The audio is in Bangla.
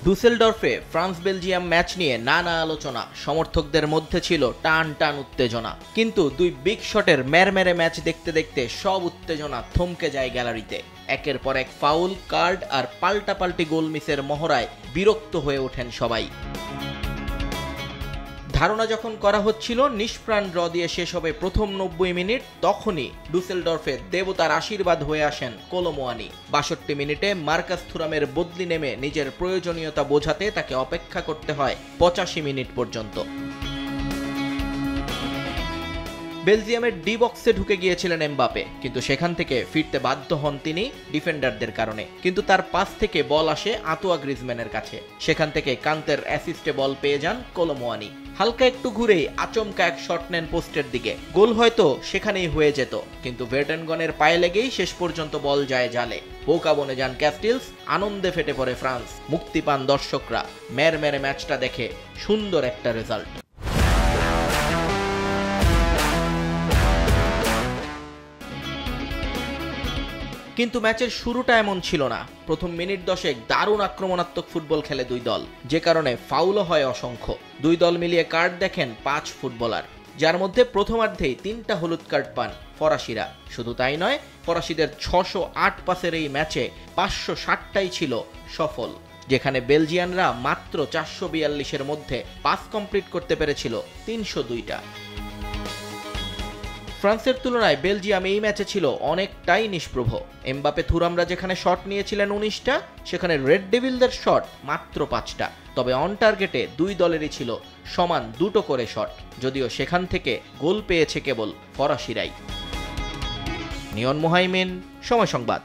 ডুসেলডর্ফে ফ্রান্স বেলজিয়াম ম্যাচ নিয়ে নানা আলোচনা, সমর্থকদের মধ্যে ছিল টান টান উত্তেজনা। কিন্তু দুই বিগ শটের ম্যারম্যারে ম্যাচ দেখতে দেখতে সব উত্তেজনা থমকে যায় গ্যালারিতে। একের পর এক ফাউল, কার্ড আর পাল্টাপাল্টি গোল মিসের মহড়ায় বিরক্ত হয়ে ওঠেন সবাই। ধারণা যখন করা হচ্ছিল নিষ্প্রাণ ড্র দিয়ে শেষ হবে প্রথম 90 মিনিট, তখনই ডুসেলডর্ফে দেবতার আশীর্বাদ হয়ে আসেন কোলো মুয়ানি। 62 মিনিটে মার্কাস থুরামের বদলি নেমে নিজের প্রয়োজনীয়তা বোঝাতে তাকে অপেক্ষা করতে হয় 85 মিনিট পর্যন্ত। বেলজিয়ামের ডি বক্সে ঢুকে গিয়েছিলেন এমবাপে, কিন্তু সেখান থেকে ফিরতে বাধ্য হন তিনি ডিফেন্ডারদের কারণে। কিন্তু তার পাস থেকে বল আসে আঁতোয়া গ্রিজম্যানের কাছে, সেখান থেকে কান্তের অ্যাসিস্টে বল পেয়ে যান কোলো মুয়ানি। হালকা একটু ঘুরেই আচমকা এক শট নেন পোস্টের দিকে, গোল হয়তো সেখানেই হয়ে যেত, কিন্তু ভের্টনগনের পায়ে লেগেই শেষ পর্যন্ত বল যায় জালে। বোকা বনে যান ক্যাস্টিলস, আনন্দে ফেটে পড়ে ফ্রান্স, মুক্তি পান দর্শকরা। ম্যারম্যারে ম্যাচটা দেখে সুন্দর একটা রেজাল্ট। কিন্তু ম্যাচের শুরুটা এমন ছিল না। প্রথম মিনিট 10 দারুণ আক্রমণাত্মক ফুটবল খেলে দুই দল, যে কারণে ফাউলও হয় অসংখ্য। দুই দল মিলিয়ে কার্ড দেখেন 5 ফুটবলার, যার মধ্যে প্রথমার্ধেই 3টা হলুদ কার্ড পান ফরাসিরা। শুধু তাই নয়, ফরাসিদের 608 পাসের এই ম্যাচে 560টাই ছিল সফল, যেখানে বেলজিয়ানরা মাত্র 442-এর মধ্যে পাস কমপ্লিট করতে পেরেছিল 302টা। ফ্রান্সের তুলনায় বেলজিয়াম এই ম্যাচে ছিল অনেকটাই নিষ্প্রভ। এমবাপে থুরামরা যেখানে শট নিয়েছিলেন 19টা, সেখানে রেড ডেভিলদের শট মাত্র 5টা। তবে অন টার্গেটে দুই দলেরই ছিল সমান 2টো করে শট, যদিও সেখান থেকে গোল পেয়েছে কেবল ফরাসিরাই। নিয়ন মোহাইমিন, সময় সংবাদ।